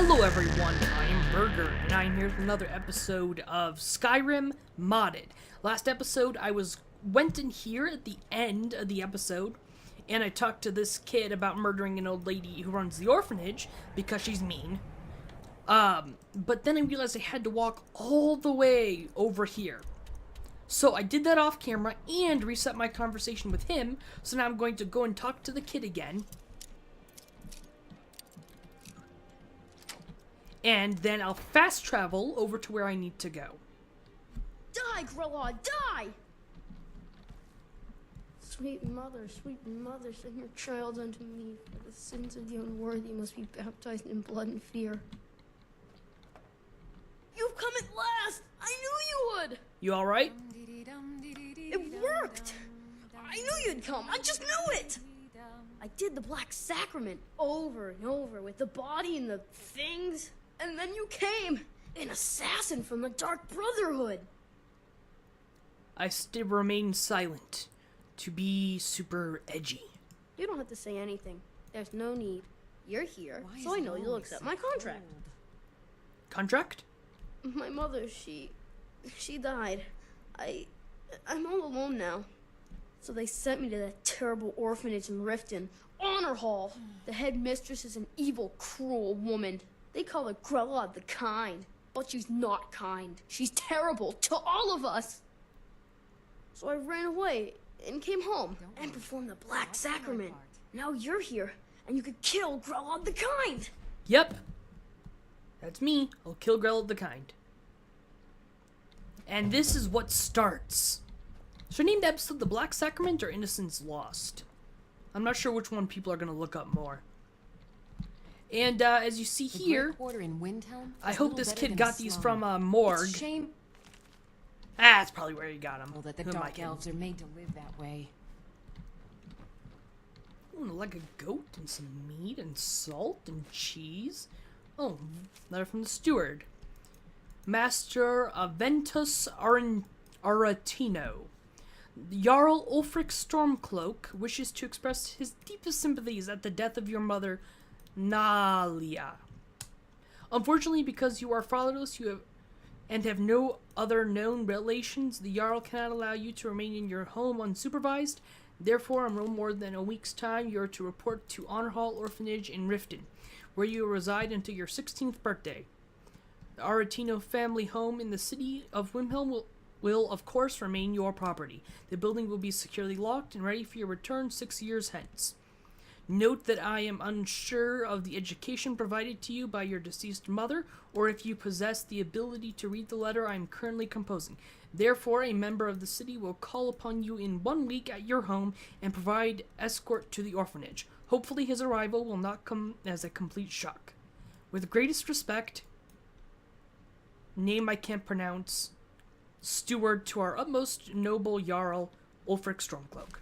Hello everyone, I am Burger, and I am here with another episode of Skyrim Modded. Last episode, I went in here at the end of the episode, and I talked to this kid about murdering an old lady who runs the orphanage, because she's mean. But then I realized I had to walk all the way over here. So I did that off camera, and reset my conversation with him, so now I'm going to go and talk to the kid again. And then I'll fast travel over to where I need to go. Die, Grilla, die! Sweet mother, send your child unto me, for the sins of the unworthy must be baptized in blood and fear. You've come at last! I knew you would! You alright? It worked! I knew you'd come, I just knew it! I did the Black Sacrament over and over with the body and the things. And then you came, an assassin from the Dark Brotherhood. I still remain silent to be super edgy. You don't have to say anything. There's no need. You're here, so I know you'll accept my contract. Contract? My mother, she died. I'm all alone now. So they sent me to that terrible orphanage in Riften, Honor Hall. The headmistress is an evil, cruel woman. They call her Grella the Kind, but she's not kind. She's terrible to all of us. So I ran away and came home and performed the Black Sacrament. Now you're here, and you could kill Grella the Kind. Yep. That's me. I'll kill Grella the Kind. And this is what starts. Should I name the episode The Black Sacrament or Innocence Lost? I'm not sure which one people are going to look up more. And as you see here, I hope this kid got these from a morgue. It's a shame. That's probably where he got them. Well, that the dark elves are made to live that way. Ooh, like a goat and some meat and salt and cheese. Oh, letter from the steward. Master Aventus Aretino. Jarl Ulfric Stormcloak wishes to express his deepest sympathies at the death of your mother, Nalia. Unfortunately, because you are fatherless, have no other known relations, the Jarl cannot allow you to remain in your home unsupervised. Therefore, in no more than a week's time, you are to report to Honor Hall Orphanage in Riften, where you will reside until your 16th birthday. The Aretino family home in the city of Wimhelm will, of course, remain your property. The building will be securely locked and ready for your return 6 years hence. Note that I am unsure of the education provided to you by your deceased mother, or if you possess the ability to read the letter I am currently composing. Therefore, a member of the city will call upon you in 1 week at your home and provide escort to the orphanage. Hopefully his arrival will not come as a complete shock. With greatest respect, name I can't pronounce, steward to our utmost noble Jarl, Ulfric Stormcloak.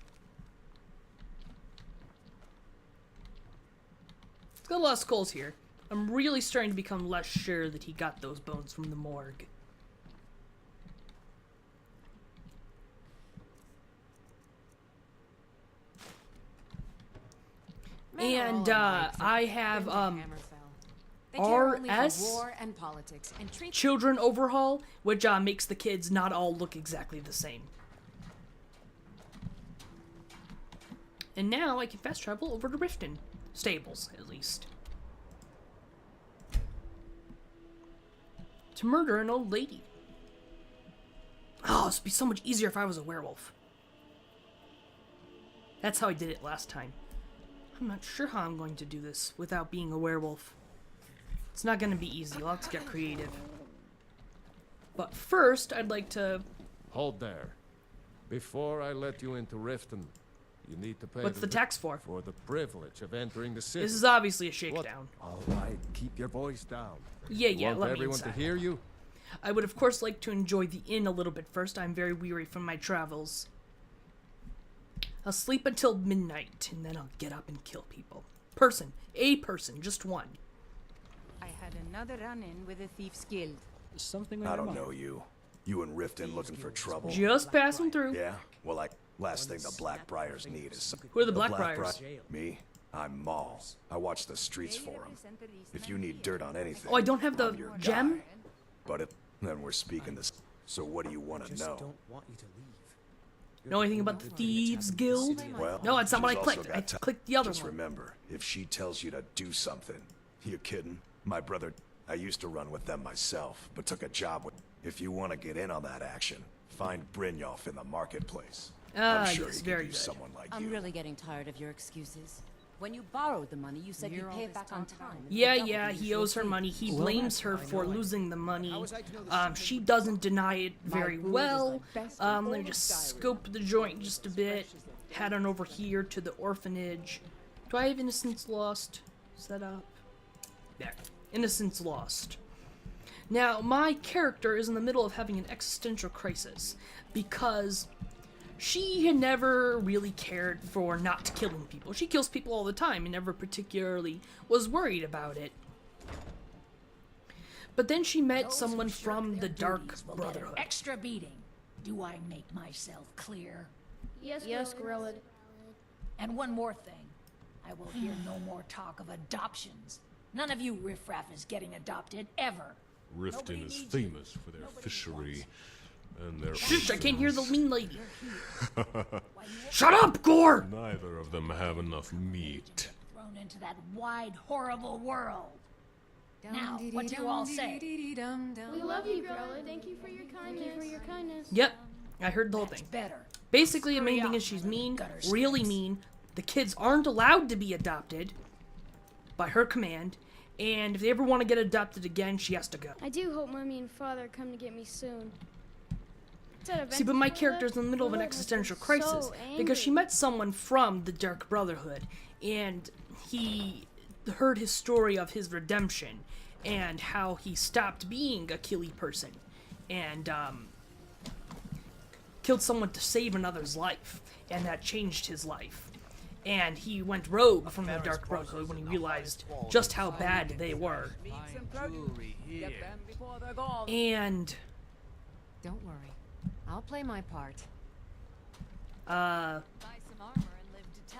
It's got a lot of skulls here. I'm really starting to become less sure that he got those bones from the morgue. And I have RS Children Overhaul, which makes the kids not all look exactly the same. And now I can fast travel over to Riften. Stables, at least. To murder an old lady. Oh, this would be so much easier if I was a werewolf. That's how I did it last time. I'm not sure how I'm going to do this without being a werewolf. It's not going to be easy. I'll have to get creative. But first, I'd like to... Hold there. Before I let you into Riften, you need to pay What's the tax for? For the privilege of entering the city. This is obviously a shakedown. All right, keep your voice down. Yeah, Want let me everyone inside. to hear you? I would, of course, like to enjoy the inn a little bit first. I'm very weary from my travels. I'll sleep until midnight, and then I'll get up and kill people. A person, just one. I had another run-in with a thief's guild. Something I don't know you. You and Riften looking for trouble? Just passing through. Yeah? Well, last thing the Blackbriars need is some... Who are the Blackbriars? Me? I'm Maul. I watch the streets for him. If you need dirt on anything, Oh, I don't have the I'm your gem? guy. But then we're speaking this. So what do you want to know? Don't want you to leave. Know anything about the Thieves Guild? Well, No, that's not what I she's clicked. also I got clicked the other Just one. remember, if she tells you to do something, you kidding? My brother, I used to run with them myself, but took a job with. If you want to get in on that action, find Brynjolf in the marketplace. Ah, I'm sure yes, he very could use good. someone like I'm you. really getting tired of your excuses. When you borrowed the money, you said you'd pay it back on time. Yeah, he owes her money. He blames her for losing the money. She doesn't deny it very well. Let me just scope the joint just a bit. Head on over here to the orphanage. Do I have Innocence Lost set up? There. Innocence Lost. Now, my character is in the middle of having an existential crisis because she had never really cared for not killing people. She kills people all the time and never particularly was worried about it. But then she met someone from the Dark Brotherhood. Extra beating. Do I make myself clear? Yes, Gorilla. And one more thing. I will hear no more talk of adoptions. None of you riffraff is getting adopted, ever. Riften is famous for their fishery and their Shush, I can't hear the oceans. mean lady. Shut up, Gore! Neither of them have enough meat. Thrown into that wide, horrible world. Now, what do you all say? We love you, Gorilla. Thank you for your kindness. Yep, I heard the whole thing. Better. Basically, the main thing is she's mean, really mean. The kids aren't allowed to be adopted by her command, and if they ever want to get adopted again, she has to go. I do hope Mommy and Father come to get me soon. See, but my character's in the middle of an existential crisis because she met someone from the Dark Brotherhood, and he heard his story of his redemption and how he stopped being a killy person and killed someone to save another's life, and that changed his life. And he went rogue from the Dark Brotherhood when he realized just how bad they were. And Don't worry. I'll play my part.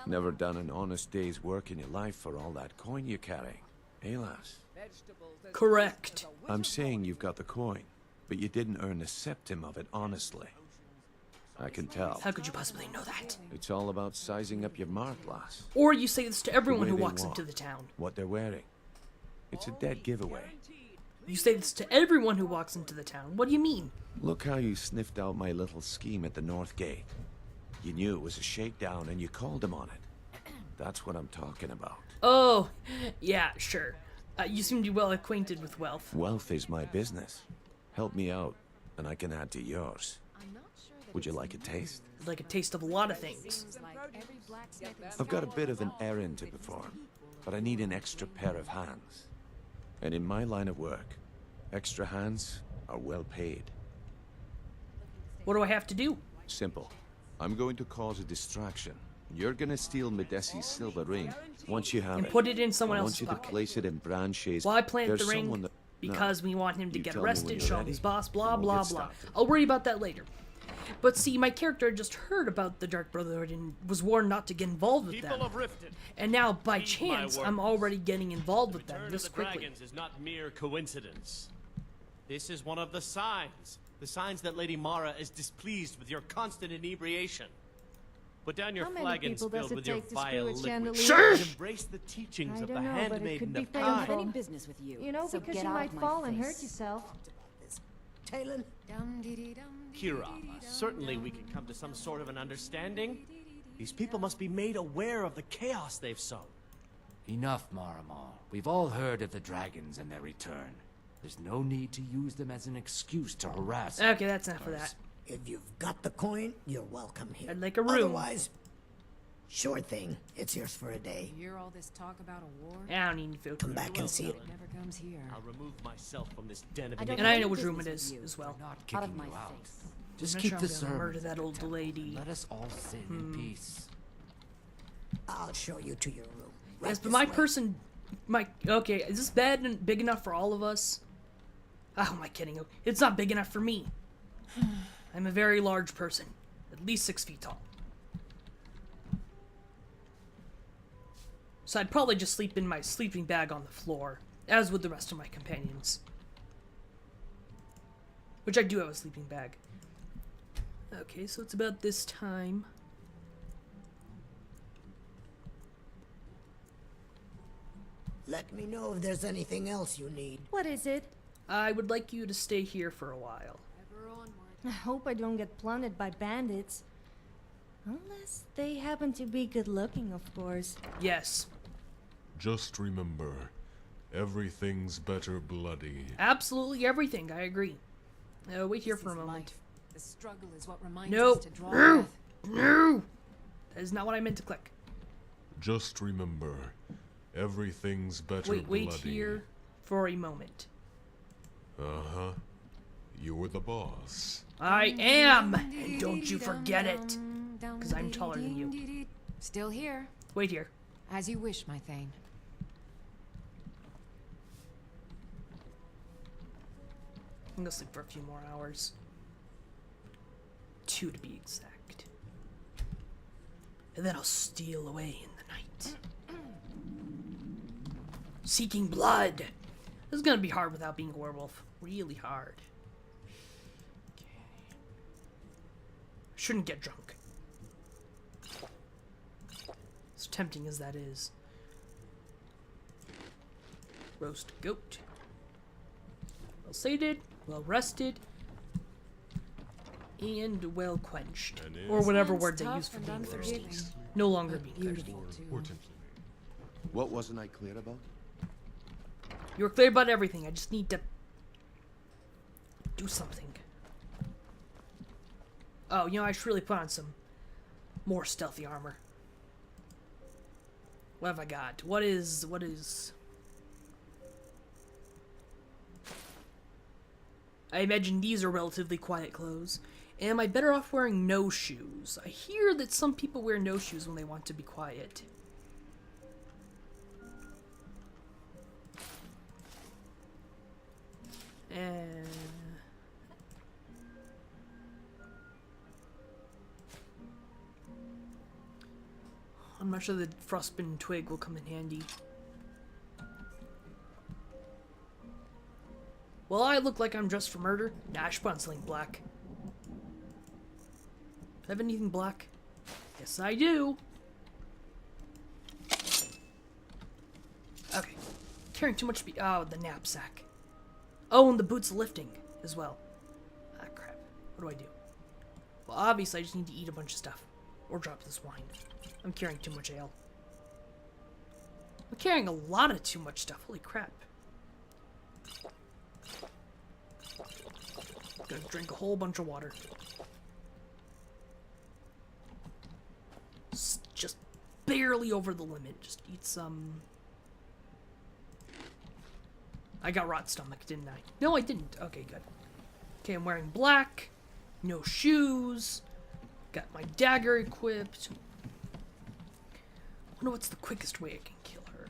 Never done an honest day's work in your life for all that coin you're carrying, eh, lass? correct. I'm saying you've got the coin, but you didn't earn a septim of it honestly. I can tell. How could you possibly know that? It's all about sizing up your mark, lass. Or you say this to everyone way who they walks walk. into the town. What they're wearing. It's a dead giveaway. You say this to everyone who walks into the town. What do you mean? Look how you sniffed out my little scheme at the North Gate. You knew it was a shakedown and you called him on it. That's what I'm talking about. Oh, yeah, sure. You seem to be well acquainted with wealth. Wealth is my business. Help me out, and I can add to yours. Would you like a taste? Like a taste of a lot of things. Seems like every blacksmith in I've got a bit of an Skyrim errand to perform, but I need an extra pair of hands. And in my line of work, extra hands are well paid. What do I have to do? Simple. I'm going to cause a distraction. You're gonna steal Medesi's silver ring. Once you have And it, put it in someone I want else's you to pocket. place it in Branche's. Well, I plant There's the ring someone that... because we want him to You get tell me when arrested, you're show him ready, his boss, blah, and we'll blah, get blah. started. I'll worry about that later. But see, my character just heard about the Dark Brotherhood and was warned not to get involved with them. People of Riften, And now, by heed my chance, words. I'm already getting involved with them return this of the quickly. dragons is not mere coincidence. This is one of the signs that Lady Mara is displeased with your constant inebriation. Put down your How many flagons people does filled it with your take to screw vile a liquid. chandelier? Sure. And embrace the teachings I of the don't know, but it handmaiden could be of I don't have time. any business with you. You know, so because get you out might of my fall and hurt face. yourself. Talon? Kira, certainly we can come to some sort of an understanding. These people must be made aware of the chaos they've sown. Enough, Maramal. We've all heard of the dragons and their return. There's no need to use them as an excuse to harass us. Okay, that's enough of that. If you've got the coin, you're welcome here. I'd like a room. Otherwise, sure thing. It's yours for a day. You hear all this talk about a war? I don't need any food. Come back and see it. It never comes here. I'll remove myself from this den of I don't And I have know any which room it business is with you. as well. Not Out kicking of my you out. face. Just I'm keep sure the I'm gonna sermon. murder that old lady. Let us all sit in peace. I'll show you to your room. Right Yes, but this my way. person, okay, is this bed and big enough for all of us? Oh, am I kidding? It's not big enough for me. I'm a very large person, at least 6 feet tall. So I'd probably just sleep in my sleeping bag on the floor, as would the rest of my companions. Which I do have a sleeping bag. Okay, so it's about this time. Let me know if there's anything else you need. What is it? I would like you to stay here for a while. I hope I don't get plundered by bandits. Unless they happen to be good looking, of course. Yes. Just remember, everything's better bloody. Absolutely everything, I agree. Wait here for a moment. Life. The struggle is what reminds No! us to draw No! breath. No! That is not what I meant to click. Just remember, everything's better bloody. Wait here for a moment. Uh-huh. You were the boss. I am! And don't you forget it! Because I'm taller than you. Still here. Wait here. As you wish, my Thane. I'm gonna sleep for a few more hours. 2 to be exact. And then I'll steal away in the night. Seeking blood! This is gonna be hard without being a werewolf. Really hard. Okay. Shouldn't get drunk. As tempting as that is. Roast goat. Well sated, well rested, and well quenched. Or whatever word they use for being thirsty. No longer being thirsty. What wasn't I clear about? You were clear about everything. I just need to do something. Oh, you know, I should really put on some more stealthy armor. What have I got? What is... I imagine these are relatively quiet clothes. Am I better off wearing no shoes? I hear that some people wear no shoes when they want to be quiet. I'm not sure the frostbitten twig will come in handy. Well, I look like I'm dressed for murder. Nah, I should put on something black. Do I have anything black? Yes, I do. Okay. Carrying too much speed. Oh, the knapsack. Oh, and the boots lifting as well. Ah, crap. What do I do? Well, obviously, I just need to eat a bunch of stuff. Or drop this wine. I'm carrying too much ale. I'm carrying a lot of too much stuff. Holy crap. Gonna drink a whole bunch of water. Just barely over the limit. Just eat some... I got rot stomach, didn't I? No, I didn't. Okay, good. Okay, I'm wearing black. No shoes. Got my dagger equipped. I wonder what's the quickest way I can kill her.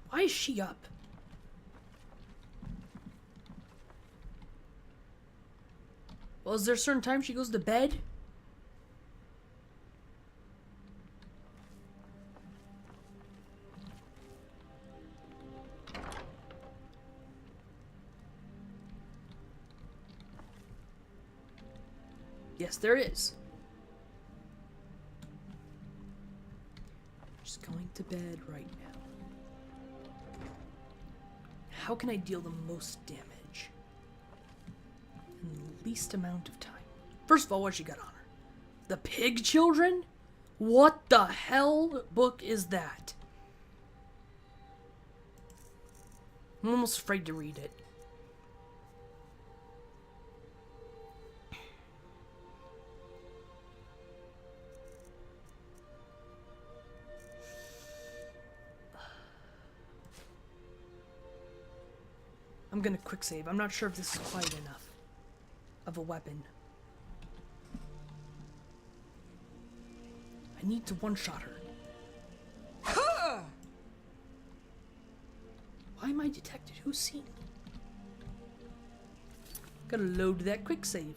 Why is she up? Well, is there a certain time she goes to bed? Yes, there is. Just going to bed right now. How can I deal the most damage in the least amount of time? First of all, what she got on her? The Pig Children? What the hell book is that? I'm almost afraid to read it. I'm gonna quick save. I'm not sure if this is quite enough of a weapon. I need to one-shot her. Why am I detected? Who's seen me? Gotta load that quick save.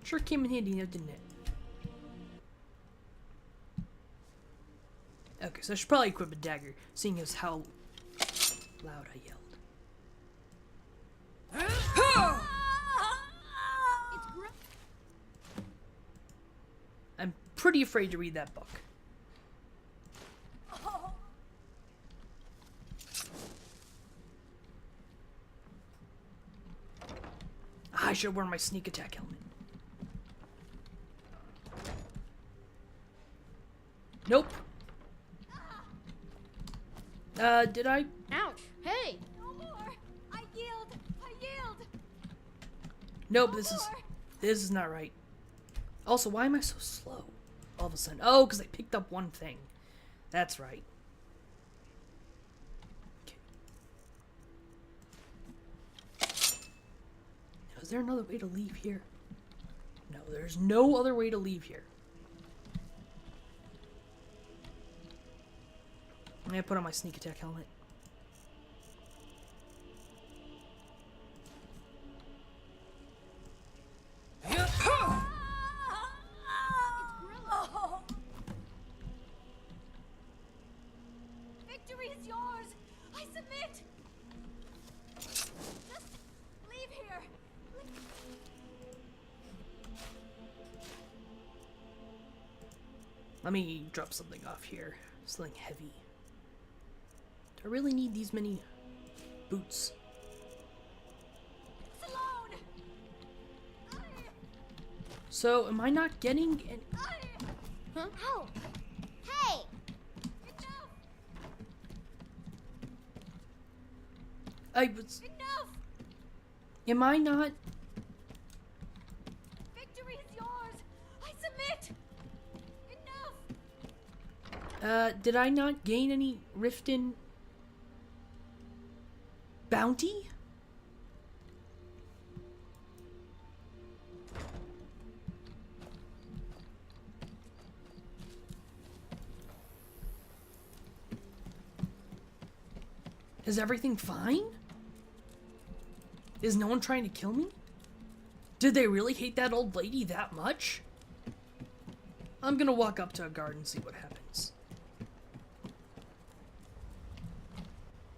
Sure came in handy now, didn't it? Okay, so I should probably equip a dagger, seeing as how loud I yelled. I'm pretty afraid to read that book. I should wear my sneak attack helmet. Nope. Did I? Ouch. Hey. No more. I yield. I yield. Nope, this is not right. Also, why am I so slow? All of a sudden. Oh, because I picked up one thing. That's right. Okay. Now, is there another way to leave here? No, there's no other way to leave here. I'm gonna put on my sneak attack helmet. Victory is yours. I submit. Just leave here. Let me drop something off here. Something heavy. Do I really need these many boots? So, am I not getting any... Huh? Oh. Hey. I was... Enough. Am I not... Victory is yours. I submit. Enough. Did I not gain any Riften bounty? Is everything fine? Is no one trying to kill me? Did they really hate that old lady that much? I'm gonna walk up to a guard and see what happens.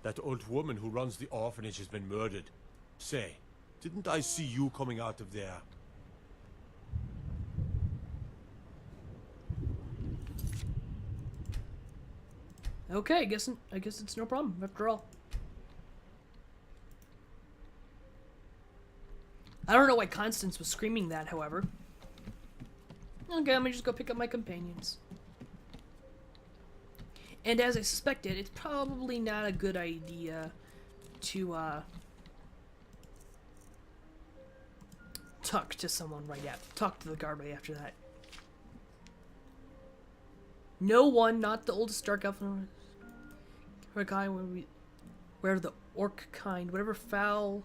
That old woman who runs the orphanage has been murdered. Say, didn't I see you coming out of there? Okay, I guess it's no problem after all. I don't know why Constance was screaming that, however. Okay, let me just go pick up my companions. And as I suspected, it's probably not a good idea to talk to someone talk to the guard right after that. No one, not the oldest dark elf, or guy where the orc kind, whatever foul.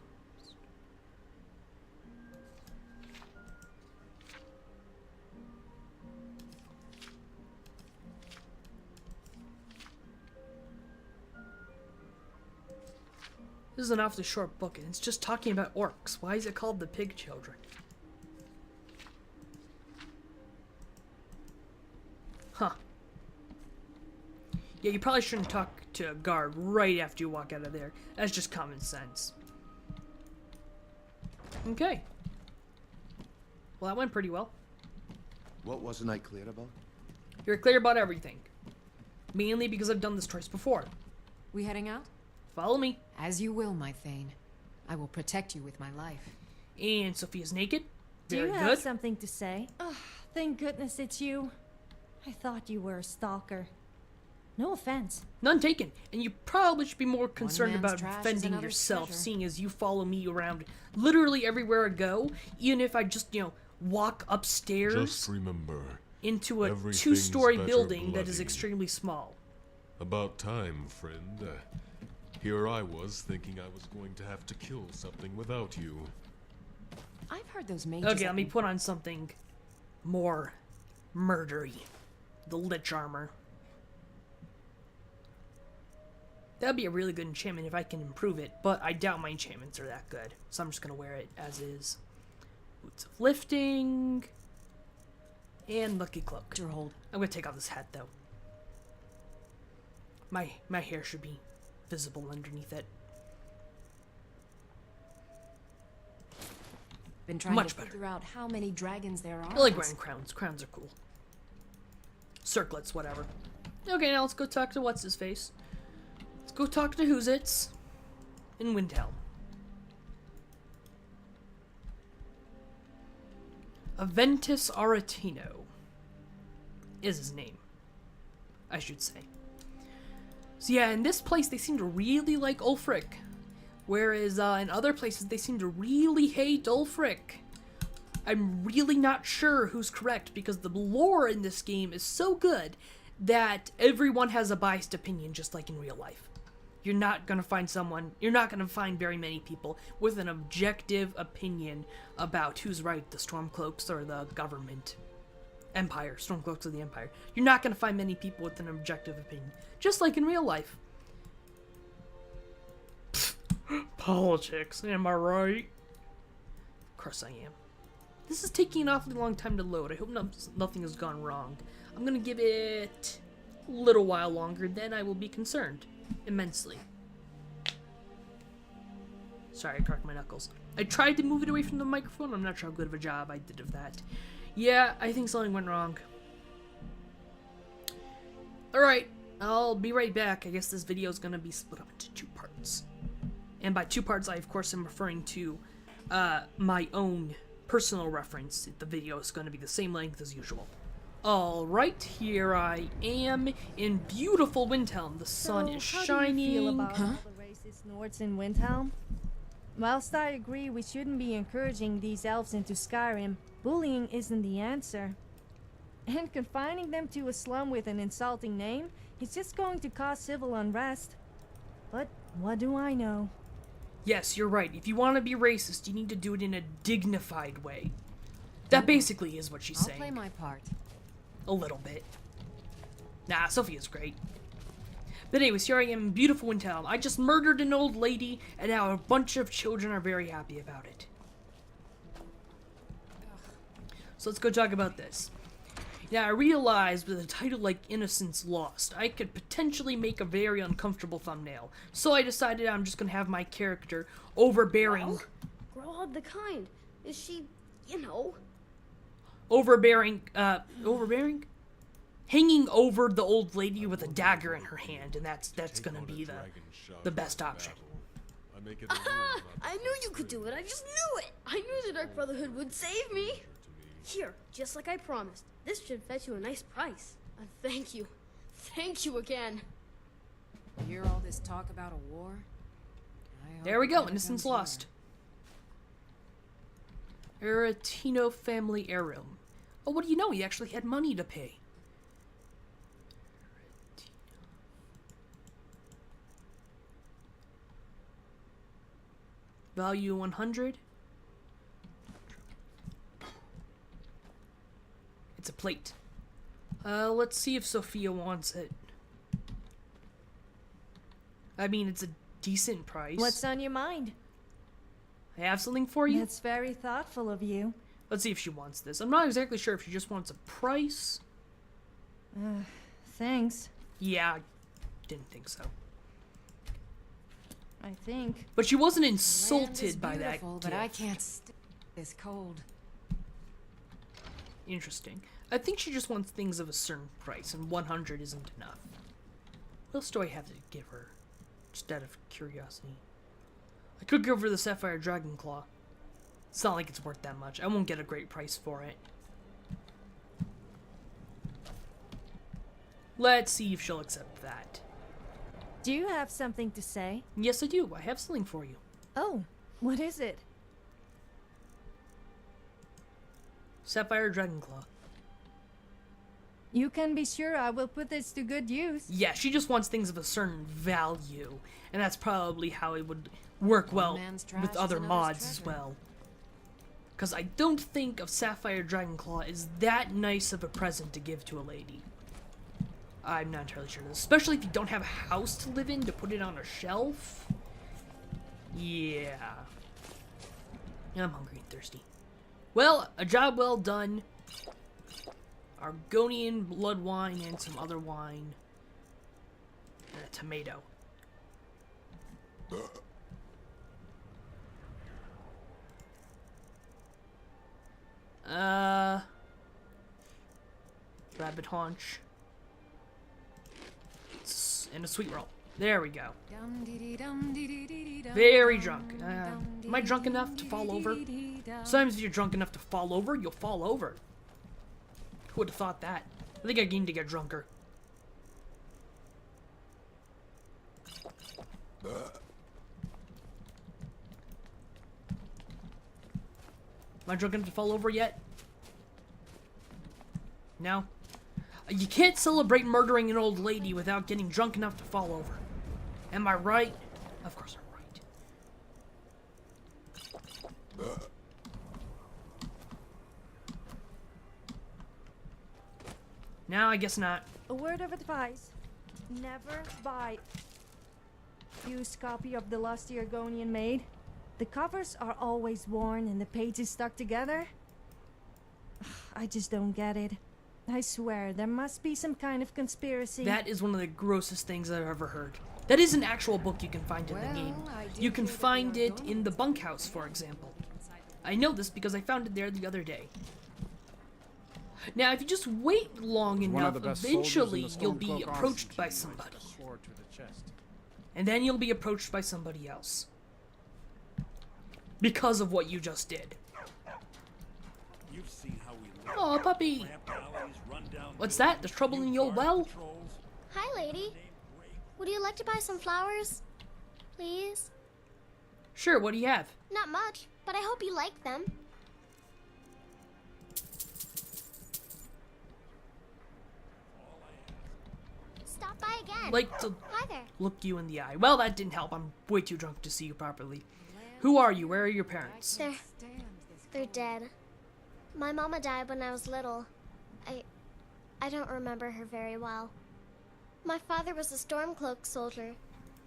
This is an awfully short book, and it's just talking about orcs. Why is it called The Pig Children? Huh. Yeah, you probably shouldn't talk to a guard right after you walk out of there. That's just common sense. Okay. Well, that went pretty well. What wasn't I clear about? You're clear about everything. Mainly because I've done this twice before. We heading out? Follow me. As you will, my Thane. I will protect you with my life. And Sophia's naked. Do Very you good. have something to say? Oh, thank goodness it's you. I thought you were a stalker. No offense. None taken. And you probably should be more concerned man's about trash is defending another's yourself, treasure. seeing as you follow me around literally everywhere I go, even if I just, walk upstairs Just remember, into a everything's two-story better building that is bloody. extremely small. About time, friend. Here I was thinking I was going to have to kill something without you. I've heard those mages... Okay, let me put on something more murdery. The Lich armor. That'd be a really good enchantment if I can improve it, but I doubt my enchantments are that good. So I'm just gonna wear it as is. Boots of lifting. And lucky cloak. I'm gonna take off this hat though. My hair should be visible underneath it. Been trying Much to better. figure out how many dragons there are. I like wearing crowns. Crowns are cool. Circlets, whatever. Okay, now let's go talk to what's-his-face. Let's go talk to Who's-Its in Windhelm. Aventus Aretino is his name, I should say. So yeah, in this place they seem to really like Ulfric, whereas in other places they seem to really hate Ulfric. I'm really not sure who's correct because the lore in this game is so good that everyone has a biased opinion, just like in real life. You're not gonna find very many people with an objective opinion about who's right, the Stormcloaks or the government. Empire, Stormcloaks of the Empire. You're not gonna find many people with an objective opinion, just like in real life. Politics, am I right? Of course I am. This is taking an awfully long time to load. I hope nothing has gone wrong. I'm gonna give it a little while longer, then I will be concerned. Immensely. Sorry, I cracked my knuckles. I tried to move it away from the microphone. I'm not sure how good of a job I did of that. Yeah, I think something went wrong. Alright, I'll be right back. I guess this video is gonna be split up into 2 parts. And by 2 parts, I of course am referring to my own personal reference. The video is gonna be the same length as usual. Alright, here I am in beautiful Windhelm. The sun is shining. How do you feel about all the racist Nords in Windhelm? Whilst I agree we shouldn't be encouraging these elves into Skyrim, bullying isn't the answer. And confining them to a slum with an insulting name is just going to cause civil unrest. But what do I know? Yes, you're right. If you want to be racist, you need to do it in a dignified way. That basically is what she's saying. I'll play my part. A little bit. Nah, Sophia's great. But anyways, here I am in beautiful Windhelm. I just murdered an old lady, and now a bunch of children are very happy about it. So let's go talk about this. Now, I realized with a title like Innocence Lost, I could potentially make a very uncomfortable thumbnail. So I decided I'm just gonna have my character overbearing... Well, grow up the kind. Is she, you know... Overbearing? Hanging over the old lady with a dagger in her hand, and that's gonna be the best option. I knew you could do it. I just knew it. I knew the Dark Brotherhood would save me. Here, just like I promised. This should fetch you a nice price. Thank you. Thank you again. Hear all this talk about a war? There we go, Innocence Lost. Aretino family heirloom. Oh, what do you know? He actually had money to pay. Value 100. It's a plate. Let's see if Sophia wants it. I mean, it's a decent price. What's on your mind? I have something for you. That's very thoughtful of you. Let's see if she wants this. I'm not exactly sure if she just wants a price. Thanks. Yeah, I didn't think so. I think. But she wasn't insulted by that But gift. I can't stand this cold. Interesting. I think she just wants things of a certain price, and 100 isn't enough. What else do I have to give her? Just out of curiosity. I could give her the Sapphire Dragon Claw. It's not like it's worth that much. I won't get a great price for it. Let's see if she'll accept that. Do you have something to say? Yes, I do. I have something for you. Oh, what is it? Sapphire Dragon Claw. You can be sure I will put this to good use. Yeah, she just wants things of a certain value, and that's probably how it would work well with other mods as well. Because I don't think of Sapphire Dragon Claw as that nice of a present to give to a lady. I'm not entirely sure. Especially if you don't have a house to live in to put it on a shelf. Yeah. I'm hungry and thirsty. Well, a job well done. Argonian blood wine and some other wine. And a tomato. Rabbit haunch. And a sweet roll. There we go. Very drunk. Am I drunk enough to fall over? Sometimes if you're drunk enough to fall over, you'll fall over. Who would have thought that? I think I need to get drunker. Am I drunk enough to fall over yet? No? You can't celebrate murdering an old lady without getting drunk enough to fall over. Am I right? Of course I'm right. No, I guess not. A word of advice. Never buy used copy of The Lusty Argonian Maid. The covers are always worn and the pages stuck together. I just don't get it. I swear, there must be some kind of conspiracy. That is one of the grossest things I've ever heard. That is an actual book you can find in the game. You can find it in the bunkhouse, for example. I know this because I found it there the other day. Now, if you just wait long enough, eventually you'll be approached by somebody. And then you'll be approached by somebody else. Because of what you just did. Oh, puppy! What's that? There's trouble in the old well? Hi, lady. Would you like to buy some flowers? Please? Sure, what do you have? Not much, but I hope you like them. Stop by again. Like to Hi there. look you in the eye. Well, that didn't help. I'm way too drunk to see you properly. Who are you? Where are your parents? They're dead. My mama died when I was little. I don't remember her very well. My father was a Stormcloak soldier.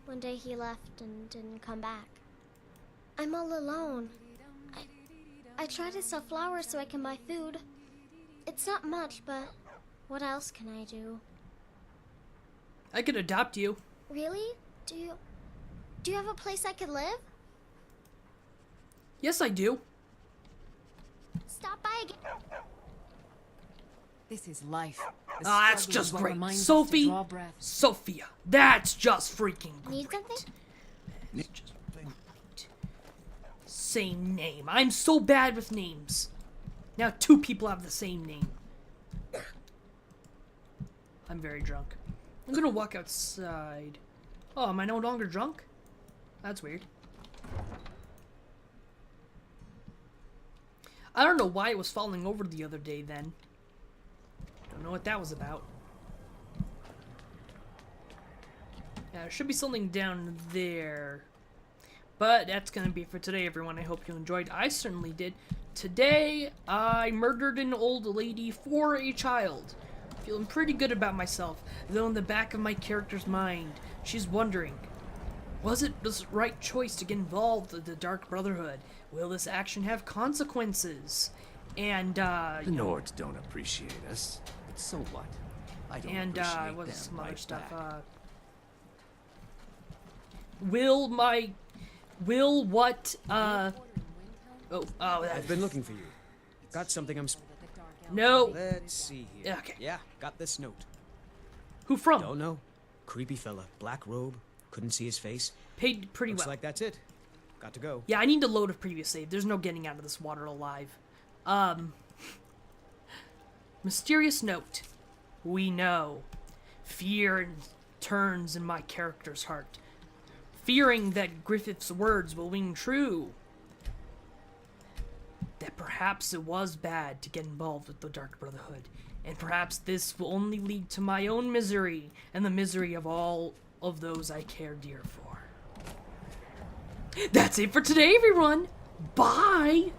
One day he left and didn't come back. I'm all alone. I try to sell flowers so I can buy food. It's not much, but what else can I do? I could adopt you. Really? Do you have a place I could live? Yes, I do. Stop by again. This is life. Ah, that's just great. Sophie, Sophia, that's just freaking great. Need something? That's just great. Same name. I'm so bad with names. Now 2 people have the same name. I'm very drunk. I'm gonna walk outside. Oh, am I no longer drunk? That's weird. I don't know why it was falling over the other day then. Don't know what that was about. Yeah, there should be something down there. But that's gonna be for today, everyone. I hope you enjoyed. I certainly did. Today, I murdered an old lady for a child. Feeling pretty good about myself, though in the back of my character's mind, she's wondering, was it the right choice to get involved with the Dark Brotherhood? Will this action have consequences? And, The Nords don't appreciate us, but so what? I don't appreciate what's them some other right stuff? back. I've been looking for you. Got something No. Let's see here. Okay. Yeah, got this note. Who from? Don't know. Creepy fella. Black robe. Couldn't see his face. Paid pretty Looks well. like that's it. Got to go. Yeah, I need to load a previous save. There's no getting out of this water alive. Mysterious note. We know. Fear turns in my character's heart. Fearing that Griffith's words will ring true. That perhaps it was bad to get involved with the Dark Brotherhood. And perhaps this will only lead to my own misery and the misery of all of those I care dear for. That's it for today, everyone. Bye.